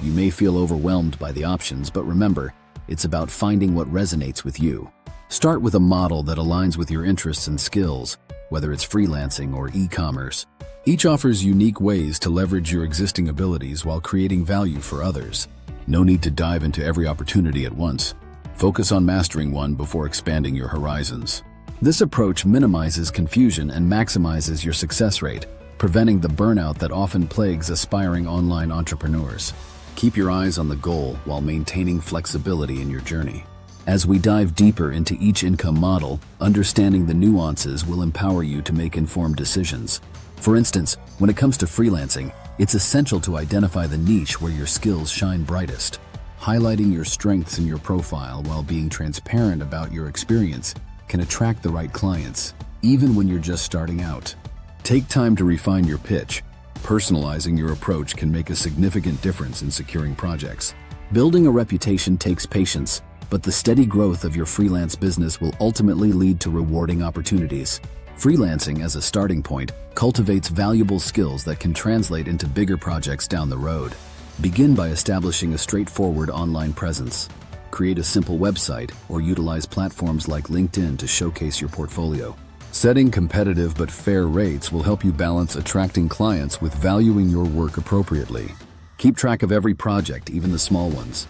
You may feel overwhelmed by the options, but remember, it's about finding what resonates with you. Start with a model that aligns with your interests and skills, whether it's freelancing or e-commerce. Each offers unique ways to leverage your existing abilities while creating value for others. No need to dive into every opportunity at once. Focus on mastering one before expanding your horizons. This approach minimizes confusion and maximizes your success rate, preventing the burnout that often plagues aspiring online entrepreneurs. Keep your eyes on the goal while maintaining flexibility in your journey. As we dive deeper into each income model, understanding the nuances will empower you to make informed decisions. For instance, when it comes to freelancing, it's essential to identify the niche where your skills shine brightest. Highlighting your strengths in your profile while being transparent about your experience can attract the right clients, even when you're just starting out. Take time to refine your pitch. Personalizing your approach can make a significant difference in securing projects. Building a reputation takes patience, but the steady growth of your freelance business will ultimately lead to rewarding opportunities. Freelancing as a starting point cultivates valuable skills that can translate into bigger projects down the road. Begin by establishing a straightforward online presence. Create a simple website or utilize platforms like LinkedIn to showcase your portfolio. Setting competitive but fair rates will help you balance attracting clients with valuing your work appropriately. Keep track of every project, even the small ones.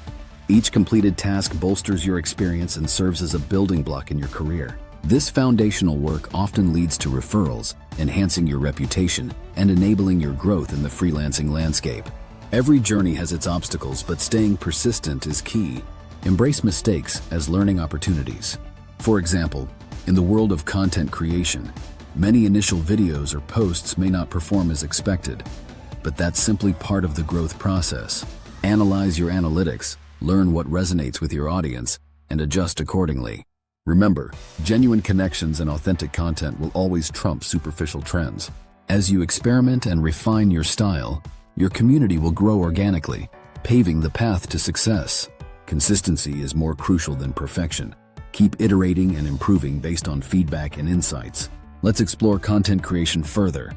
Each completed task bolsters your experience and serves as a building block in your career. This foundational work often leads to referrals, enhancing your reputation and enabling your growth in the freelancing landscape. Every journey has its obstacles, but staying persistent is key. Embrace mistakes as learning opportunities. For example, in the world of content creation, many initial videos or posts may not perform as expected, but that's simply part of the growth process. Analyze your analytics, learn what resonates with your audience, and adjust accordingly. Remember, genuine connections and authentic content will always trump superficial trends. As you experiment and refine your style, your community will grow organically, paving the path to success. Consistency is more crucial than perfection. Keep iterating and improving based on feedback and insights. Let's explore content creation further,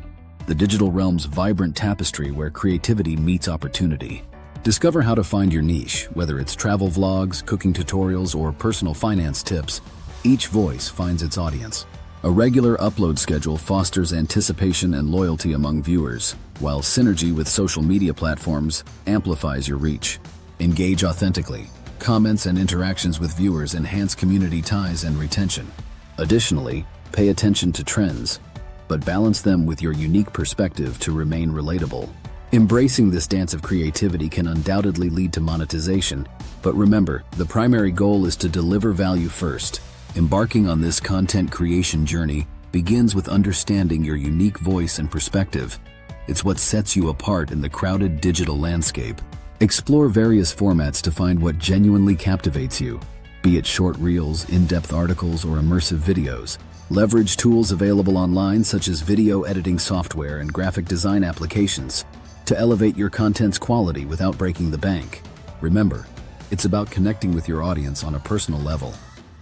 the digital realm's vibrant tapestry where creativity meets opportunity. Discover how to find your niche, whether it's travel vlogs, cooking tutorials, or personal finance tips. Each voice finds its audience. A regular upload schedule fosters anticipation and loyalty among viewers, while synergy with social media platforms amplifies your reach. Engage authentically. Comments and interactions with viewers enhance community ties and retention. Additionally, pay attention to trends, but balance them with your unique perspective to remain relatable. Embracing this dance of creativity can undoubtedly lead to monetization, but remember, the primary goal is to deliver value first. Embarking on this content creation journey begins with understanding your unique voice and perspective. It's what sets you apart in the crowded digital landscape. Explore various formats to find what genuinely captivates you, be it short reels, in-depth articles, or immersive videos. Leverage tools available online such as video editing software and graphic design applications to elevate your content's quality without breaking the bank. Remember, it's about connecting with your audience on a personal level.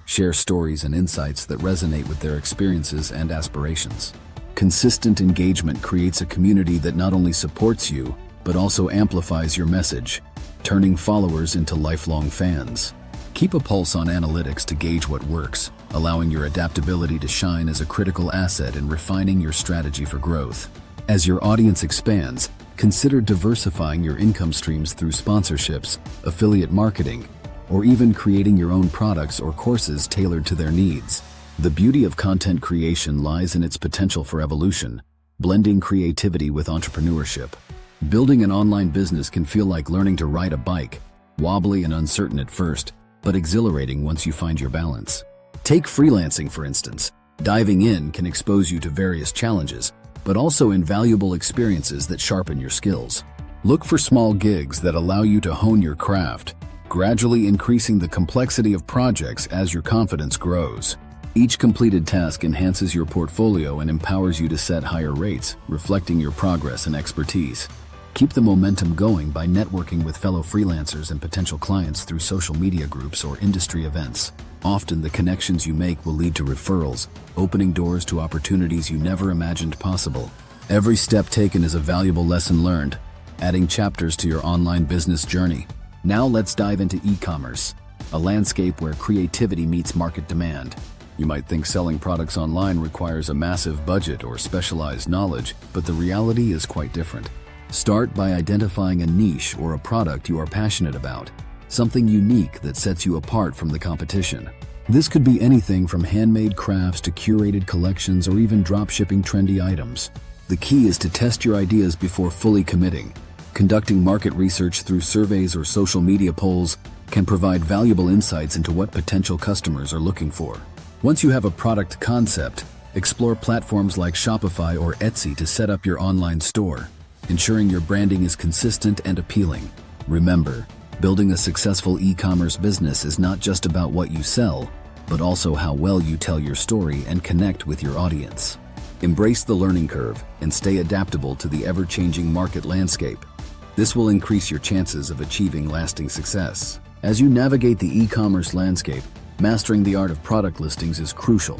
Share stories and insights that resonate with their experiences and aspirations. Consistent engagement creates a community that not only supports you, but also amplifies your message, turning followers into lifelong fans. Keep a pulse on analytics to gauge what works, allowing your adaptability to shine as a critical asset in refining your strategy for growth. As your audience expands, consider diversifying your income streams through sponsorships, affiliate marketing, or even creating your own products or courses tailored to their needs. The beauty of content creation lies in its potential for evolution, blending creativity with entrepreneurship. Building an online business can feel like learning to ride a bike, wobbly and uncertain at first, but exhilarating once you find your balance. Take freelancing, for instance. Diving in can expose you to various challenges, but also invaluable experiences that sharpen your skills. Look for small gigs that allow you to hone your craft, gradually increasing the complexity of projects as your confidence grows. Each completed task enhances your portfolio and empowers you to set higher rates, reflecting your progress and expertise. Keep the momentum going by networking with fellow freelancers and potential clients through social media groups or industry events. Often, the connections you make will lead to referrals, opening doors to opportunities you never imagined possible. Every step taken is a valuable lesson learned. adding chapters to your online business journey. Now let's dive into e-commerce, a landscape where creativity meets market demand. You might think selling products online requires a massive budget or specialized knowledge, but the reality is quite different. Start by identifying a niche or a product you are passionate about, something unique that sets you apart from the competition. This could be anything from handmade crafts to curated collections or even drop-shipping trendy items. The key is to test your ideas before fully committing. Conducting market research through surveys or social media polls can provide valuable insights into what potential customers are looking for. Once you have a product concept, explore platforms like Shopify or Etsy to set up your online store, ensuring your branding is consistent and appealing. Remember, building a successful e-commerce business is not just about what you sell, but also how well you tell your story and connect with your audience. Embrace the learning curve and stay adaptable to the ever-changing market landscape. This will increase your chances of achieving lasting success. As you navigate the e-commerce landscape, mastering the art of product listings is crucial.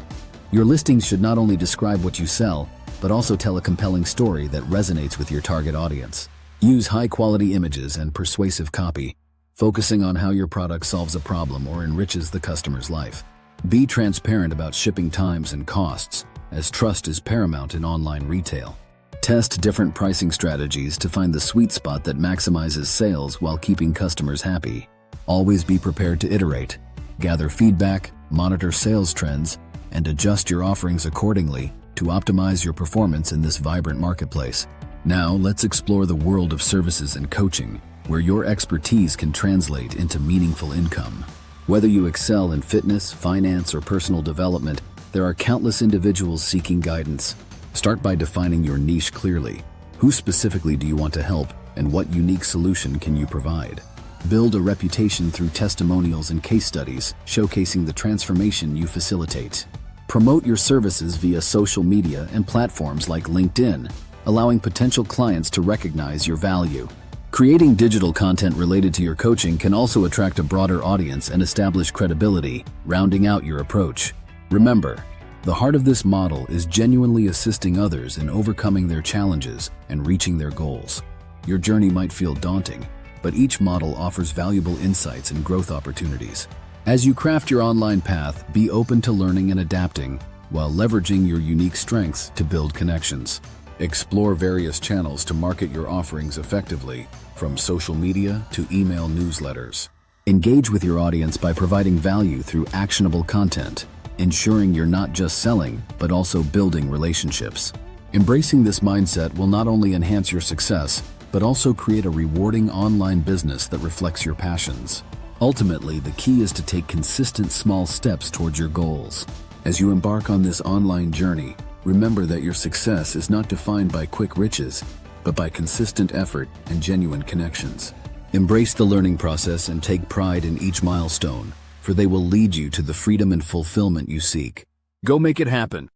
Your listings should not only describe what you sell, but also tell a compelling story that resonates with your target audience. Use high-quality images and persuasive copy, focusing on how your product solves a problem or enriches the customer's life. Be transparent about shipping times and costs, as trust is paramount in online retail. Test different pricing strategies to find the sweet spot that maximizes sales while keeping customers happy. Always be prepared to iterate. Gather feedback, monitor sales trends, and adjust your offerings accordingly to optimize your performance in this vibrant marketplace. Now, let's explore the world of services and coaching, where your expertise can translate into meaningful income. Whether you excel in fitness, finance, or personal development, there are countless individuals seeking guidance. Start by defining your niche clearly. Who specifically do you want to help, and what unique solution can you provide? Build a reputation through testimonials and case studies, showcasing the transformation you facilitate. Promote your services via social media and platforms like LinkedIn, allowing potential clients to recognize your value. Creating digital content related to your coaching can also attract a broader audience and establish credibility, rounding out your approach. Remember, the heart of this model is genuinely assisting others in overcoming their challenges and reaching their goals. Your journey might feel daunting, but each model offers valuable insights and growth opportunities. As you craft your online path, be open to learning and adapting, while leveraging your unique strengths to build connections. Explore various channels to market your offerings effectively, from social media to email newsletters. Engage with your audience by providing value through actionable content, ensuring you're not just selling, but also building relationships. Embracing this mindset will not only enhance your success, but also create a rewarding online business that reflects your passions. Ultimately, the key is to take consistent small steps towards your goals. As you embark on this online journey, remember that your success is not defined by quick riches, but by consistent effort and genuine connections. Embrace the learning process and take pride in each milestone, for they will lead you to the freedom and fulfillment you seek. Go make it happen.